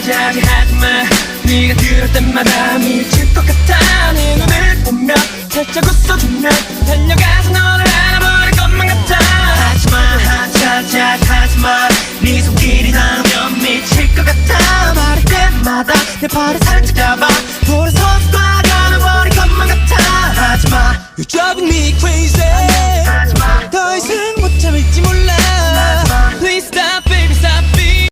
자지 하지마. 네가 그럴 때마다 미칠 것 같아. 네 눈을 보면 살짝 웃어주면 달려가서 너를 알아버릴 것만 같아. 하지마 자지 하지마. 네 손길이 닿으면 미칠 것 같아. 말할 때마다 내 발을 살짝 잡아 돌아서 꽉 안아버릴 것만 같아. 하지마. You're driving me crazy.